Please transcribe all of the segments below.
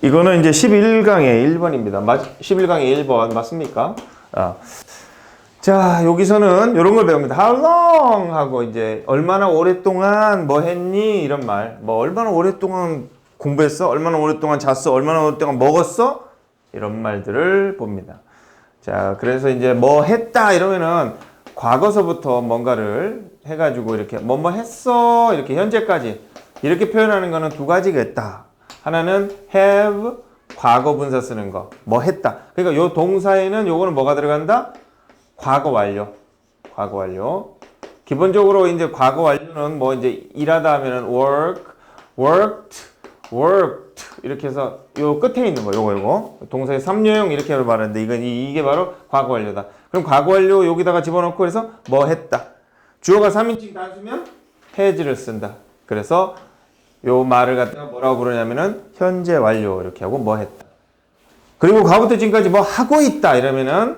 이거는 이제 11강의 1번입니다. 11강의 1번 맞습니까? 자, 여기서는 이런 걸 배웁니다. How long? 하고 이제 얼마나 오랫동안 뭐 했니? 이런 말. 뭐 얼마나 오랫동안 공부했어? 얼마나 오랫동안 잤어? 얼마나 오랫동안 먹었어? 이런 말들을 봅니다. 자, 그래서 이제 뭐 했다 이러면은 과거서부터 뭔가를 해가지고 이렇게 뭐뭐 했어 이렇게 현재까지 이렇게 표현하는 거는 두 가지가 있다. 하나는 have 과거 분사 쓰는 거, 뭐 했다. 그러니까 요 동사에는 요거는 뭐가 들어간다? 과거 완료. 과거 완료. 기본적으로 이제 과거 완료는 뭐 이제 일하다 하면은 worked 이렇게 해서 요 끝에 있는 거 요거 동사의 3료형 이렇게 말하는데 이게 바로 과거 완료다. 그럼 과거 완료 여기다가 집어넣고 해서 뭐 했다. 주어가 3인칭 단수면 has를 쓴다. 그래서 요 말을 갖다가 뭐라고 부르냐면은 현재 완료 이렇게 하고 뭐 했다. 그리고 과거부터 지금까지 뭐 하고 있다 이러면은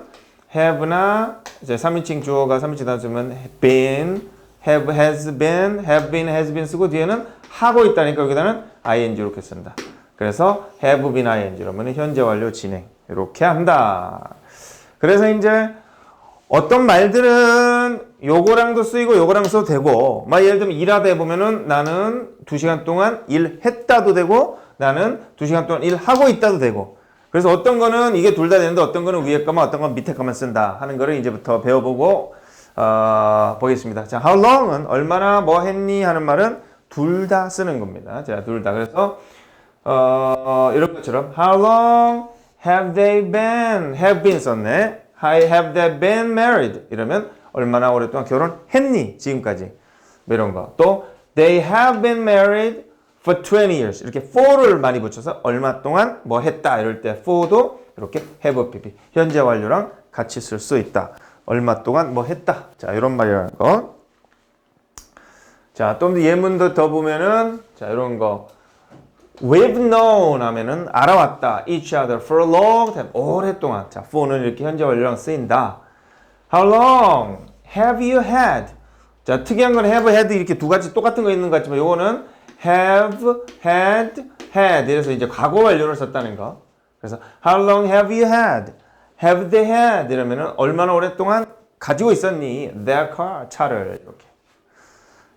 have나 이제 3인칭 주어가 3인칭 단수면 been, have, has been 쓰고 뒤에는 하고 있다니까 여기다는 ing 이렇게 쓴다. 그래서 have been ing 이러면 현재 완료 진행 이렇게 한다. 그래서 이제 어떤 말들은 요거랑도 쓰이고 요거랑 써도 되고 막 예를 들면 일하다 해보면은 나는 2시간 동안 일했다도 되고 나는 2시간 동안 일하고 있다도 되고 그래서 어떤 거는 이게 둘 다 되는데 어떤 거는 위에 거만 어떤 건 밑에 거만 쓴다 하는 거를 이제부터 배워보고 보겠습니다. 자, how long은 얼마나 뭐 했니 하는 말은 둘 다 쓰는 겁니다. 자, 둘 다. 그래서 이런 것처럼 how long have been 썼네. Have they been married? 이러면 얼마나 오랫동안 결혼했니? 지금까지. 뭐 이런 거. 또 they have been married for 20 years. 이렇게 for를 많이 붙여서 얼마 동안 뭐 했다. 이럴 때 for도 이렇게 have pp. 현재 완료랑 같이 쓸 수 있다. 얼마 동안 뭐 했다. 자, 이런 말이라는 거. 자, 또 예문도 더 보면은 자, 이런 거. We've known 하면은 알아왔다. Each other for a long time. 오랫동안. 자, for는 이렇게 현재 완료랑 쓰인다. How long have you had? 자, 특이한 건 have, had 이렇게 두 가지 똑같은 거 있는 것 같지만 요거는 have, had 이래서 이제 과거 완료를 썼다는 거. 그래서 How long have you had? Have they had? 이러면은 얼마나 오랫동안 가지고 있었니? Their car. 차를 이렇게.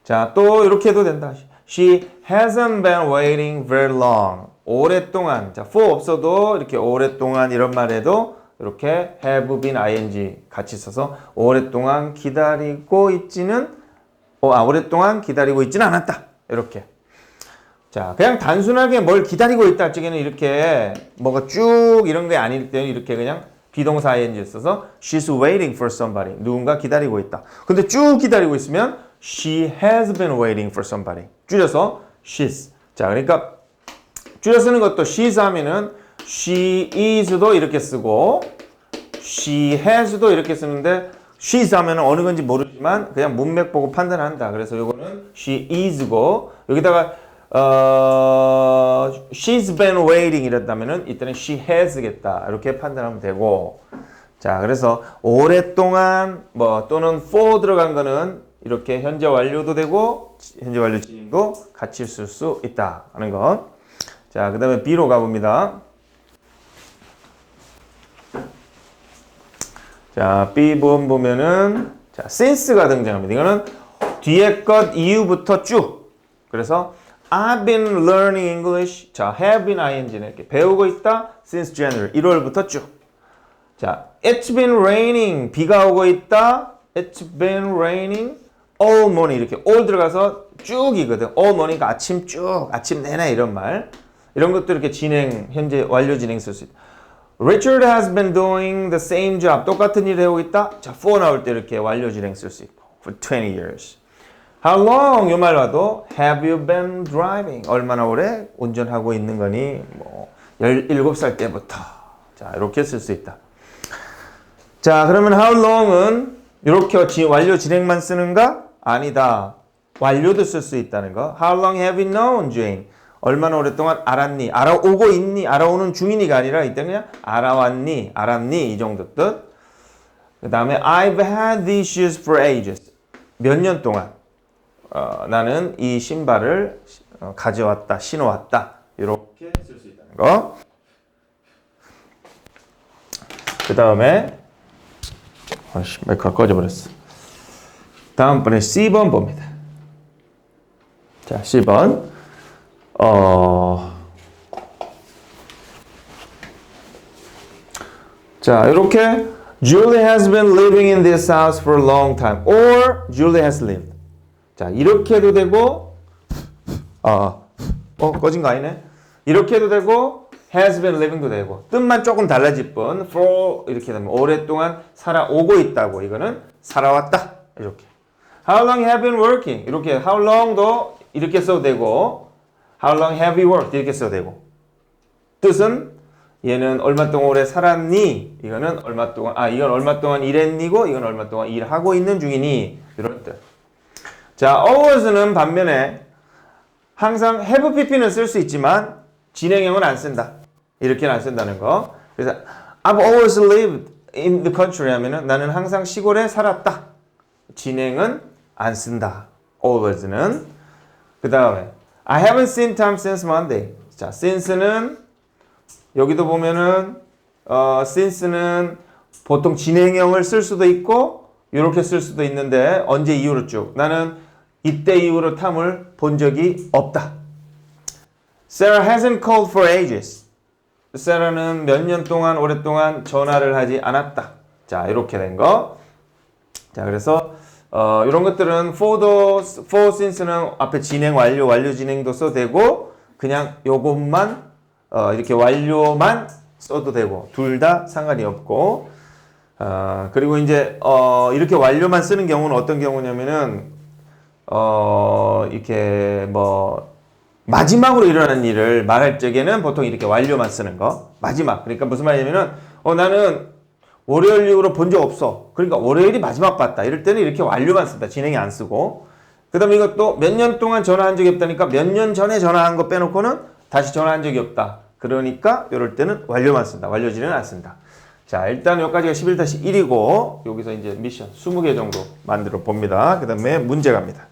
자, 또 이렇게 해도 된다. She hasn't been waiting very long. 오랫동안. 자, for 없어도 이렇게 오랫동안 이런 말에도 이렇게 have been ing 같이 써서 오랫동안 기다리고 있지는 오랫동안 기다리고 있지는 않았다. 이렇게. 자, 그냥 단순하게 뭘 기다리고 있다 할 적에는 이렇게 뭐가 쭉 이런 게 아닐 때는 이렇게 그냥 비동사 ing 써서 she's waiting for somebody. 누군가 기다리고 있다. 근데 쭉 기다리고 있으면 she has been waiting for somebody. 줄여서 she's. 자, 그러니까 줄여 쓰는 것도 she's 하면은 she is도 이렇게 쓰고 she has도 이렇게 쓰는데 she's 하면은 어느 건지 모르지만 그냥 문맥 보고 판단한다. 그래서 요거는 she is고 여기다가 she's been waiting 이랬다면은 이때는 she has겠다. 이렇게 판단하면 되고. 자, 그래서 오랫동안 뭐 또는 for 들어간 거는 이렇게 현재 완료도 되고 현재 완료 진행도 같이 쓸 수 있다 하는 것. 자, 그 다음에 B로 가봅니다. 자, B 부분 보면은 자, since가 등장합니다. 이거는 뒤에 것 이후부터 쭉. 그래서 I've been learning English. 자, have been ing는 이렇게 배우고 있다. since January 1월부터 쭉. 자, it's been raining. 비가 오고 있다. It's been raining all morning. 이렇게 all 들어가서 쭉이거든. all morning 아침 쭉, 아침 내내 이런 말. 이런 것도 이렇게 진행, 현재 완료 진행 쓸 수 있다. Richard has been doing the same job. 똑같은 일을 해오고 있다. 자, for 나올 때 이렇게 완료 진행 쓸 수 있고. For 20 years. How long? 요 말 봐도 have you been driving? 얼마나 오래 운전하고 있는 거니? 뭐 17살 때부터. 자, 이렇게 쓸 수 있다. 자, 그러면 how long은 이렇게 완료 진행만 쓰는가? 아니다. 완료도 쓸 수 있다는 거. How long have you known Jane? 얼마나 오랫동안 알았니? 알아오고 있니? 알아오는 중이니가 아니라 이때 그냥 알아왔니? 알았니? 이 정도 뜻. 그 다음에 I've had these shoes for ages. 몇 년 동안 나는 이 신발을 가져왔다, 신어왔다. 이렇게 쓸 수 있다. 수 있다는 거. 그 다음에 마이크가 꺼져버렸어. 다음번에 C번 봅니다. 자, C번. 자, 이렇게 Julie has been living in this house for a long time. Or Julie has lived. 자, 이렇게 해도 되고 꺼진 거 아니네? 이렇게 해도 되고 has been living도 되고 뜻만 조금 달라질 뿐 for 이렇게 되면 오랫동안 살아오고 있다고 이거는 살아왔다 이렇게 How long have you been working? 이렇게 how long도 이렇게 써도 되고 How long have you worked? 이렇게 써도 되고 뜻은 얘는 얼마 동안 오래 살았니? 이거는 얼마 동안 이건 얼마 동안 일했니고 이건 얼마 동안 일하고 있는 중이니 이런 뜻. 자, always는 반면에 항상 have pp는 쓸 수 있지만 진행형은 안 쓴다. 이렇게는 안 쓴다는 거. 그래서 I've always lived in the country 하면은 나는 항상 시골에 살았다. 진행은 안 쓴다. always는. 그 다음에 I haven't seen Tom since Monday. 자, since는 여기도 보면은 since는 보통 진행형을 쓸 수도 있고 이렇게 쓸 수도 있는데 언제 이후로 쭉 나는 이때 이후로 탐을 본 적이 없다. Sarah hasn't called for ages. Sarah는 몇 년 동안 오랫동안 전화를 하지 않았다. 자, 이렇게 된 거. 자, 그래서 이런 것들은 for since는 앞에 진행 완료, 완료 진행도 써도 되고 그냥 요것만 이렇게 완료만 써도 되고 둘 다 상관이 없고 그리고 이제 이렇게 완료만 쓰는 경우는 어떤 경우냐면은 이렇게 뭐 마지막으로 일어난 일을 말할 적에는 보통 이렇게 완료만 쓰는 거. 마지막. 그러니까 무슨 말이냐면은 나는 월요일 이후로 본 적 없어. 그러니까 월요일이 마지막 봤다. 이럴 때는 이렇게 완료만 쓴다. 진행이 안 쓰고. 그 다음에 이것도 몇 년 동안 전화한 적이 없다니까 몇 년 전에 전화한 거 빼놓고는 다시 전화한 적이 없다. 그러니까 이럴 때는 완료만 쓴다. 완료 진행은 안 쓴다. 자, 일단 여기까지가 11-1이고 여기서 이제 미션 20개 정도 만들어 봅니다. 그 다음에 문제 갑니다.